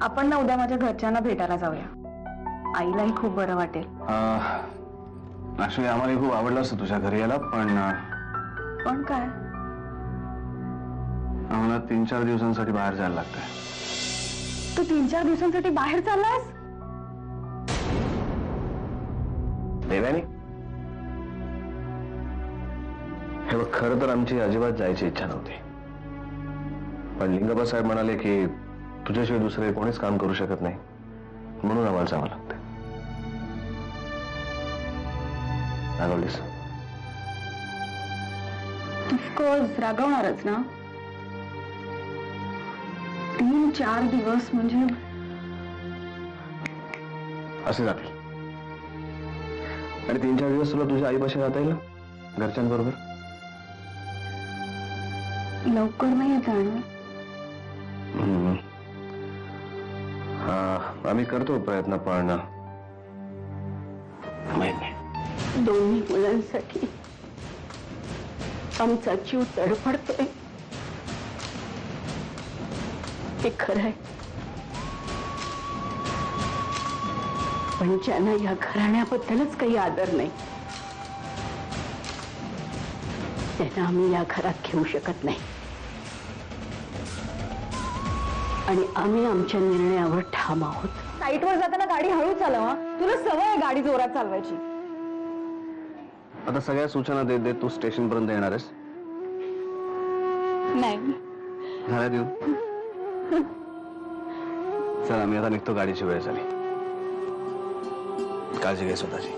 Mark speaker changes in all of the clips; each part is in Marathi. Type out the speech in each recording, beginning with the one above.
Speaker 1: आपण ना उद्या माझ्या घरच्यांना भेटायला जाऊया. आईलाही खूप बरं वाटेल.
Speaker 2: ऍक्च्युली आम्हाला खूप आवडलं असतं तुझ्या घरी यायला,
Speaker 1: पण काय
Speaker 2: आम्हाला 3-4 दिवसांसाठी बाहेर जायला लागतंय.
Speaker 1: तू 3-4 दिवसांसाठी बाहेर चाललायस?
Speaker 2: देवानी, हे बघ, खरं तर आमची अजिबात जायची इच्छा नव्हती, पण लिंगप्पा साहेब म्हणाले की तुझ्याशिवाय दुसरे कोणीच काम करू शकत नाही, म्हणून आम्हाला जावं लागतं. रागवलीस?
Speaker 1: ऑफकोर्स रागवणारच ना. 3-4 दिवस म्हणजे
Speaker 2: असे जातील. आणि 3-4 दिवस तुला तुझ्या आईपाशी राहता येईल ना घरच्यांबरोबर?
Speaker 1: लवकर नाही येत ना.
Speaker 2: आम्ही करतो प्रयत्न, पण माहित नाही.
Speaker 1: दोन्ही मुलांसाठी आमचा जीव तडफडतोय हे खरं आहे, पण ज्यांना या घराण्याबद्दलच काही आदर नाही त्यांना आम्ही या घरात घेऊ शकत नाही. आणि आम्ही आमच्या निर्णयावर ठाम आहोत. साईटवर जाताना गाडी हळू चालवा. तुला सवय आहे गाडी जोरात चालवायची.
Speaker 2: आता सगळ्या सूचना देत देत तू स्टेशन पर्यंत येणार आहेस?
Speaker 1: नाही
Speaker 2: झाल्या देऊ. चल आम्ही आता निघतो, गाडीची वेळ झाली. काळजी घे स्वतःची.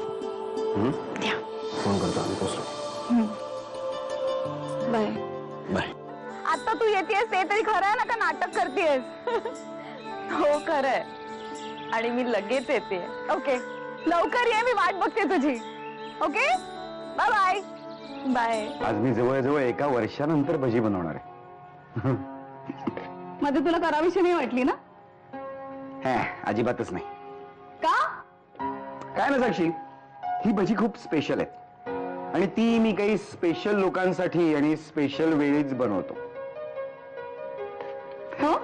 Speaker 2: फोन करतो आम्ही पोचलो.
Speaker 1: Bye
Speaker 2: bye.
Speaker 1: आता तू येतेस ते तरी खरं आहे ना का नाटक करतेस? हो खरं आहे, आणि मी लगेच येते. ओके, लवकर ये, मी वाट बघते तुझी. Okay, bye bye. बाय.
Speaker 2: आज मी जवळजवळ 1 वर्षानंतर भजी बनवणार आहे.
Speaker 1: मध्ये तुला करावीशी नाही वाटली ना?
Speaker 2: अजिबातच नाही.
Speaker 1: का?
Speaker 2: काय ना साक्षी, ही भजी खूप स्पेशल आहे आणि ती मी काही स्पेशल लोकांसाठी आणि स्पेशल वेळीच बनवतो.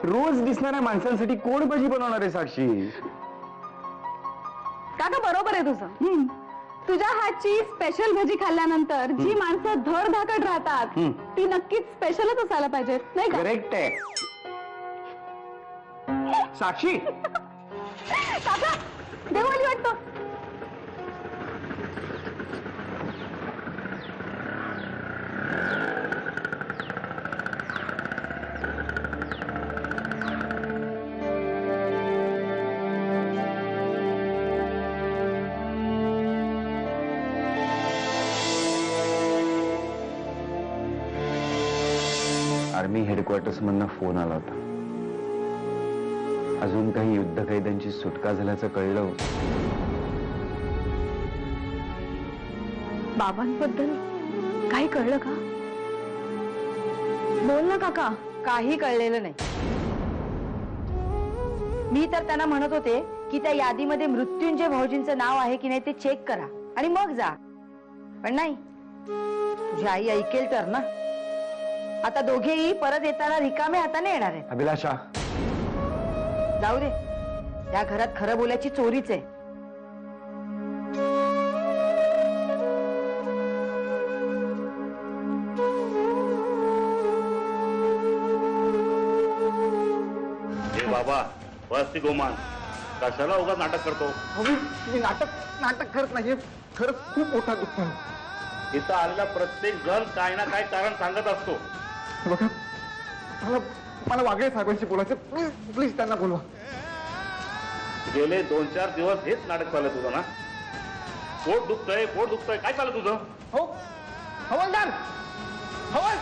Speaker 2: रोज दिसणाऱ्या माणसांसाठी कोण भजी बनवणार आहे साक्षी?
Speaker 1: काका बरोबर आहे तुझं. तुझ्या हातची स्पेशल भजी खाल्ल्यानंतर जी माणसं धडधाकट राहतात ती नक्कीच स्पेशलच असायला पाहिजेत, नाही का?
Speaker 2: करेक्ट आहे साक्षी.
Speaker 1: काका देवाली वाटतो.
Speaker 2: आर्मी हेडक्वार्टर्स मधनं फोन आला होता. अजून काही युद्ध कैद्यांची सुटका झाल्याचं कळलं.
Speaker 1: बाबांबद्दल काही कळलं का? बोल ना काका.
Speaker 3: काही कळलेलं नाही. मी तर त्यांना म्हणत होते की त्या यादीमध्ये मृत्युंजय भाऊजींचं नाव आहे की नाही ते चेक करा आणि मग जा, पण नाही. तुझी आई ऐकेल तर ना. आता दोघेही परत येताना रिकामे हाताने येणार आहेत.
Speaker 2: अभिलाषा,
Speaker 3: जाऊ दे, या घरात खरं बोलायची चोरीच आहे.
Speaker 4: बाबा बस ती गोमान, कशाला उगाच नाटक करतो?
Speaker 5: मी नाटक करत नाही, खरंच खूप मोठा दुःख.
Speaker 4: इथं आलेला प्रत्येक जण काय ना काय कारण सांगत असतो.
Speaker 5: बघा, मला वागळे साहेबांशी बोलायचं. प्लीज त्यांना बोलवा.
Speaker 4: गेले 2-4 दिवस हेच नाटक चाललं तुझं ना? पोट दुखतंय काय चाललं तुझं?
Speaker 5: हो हवालदार, हवाल.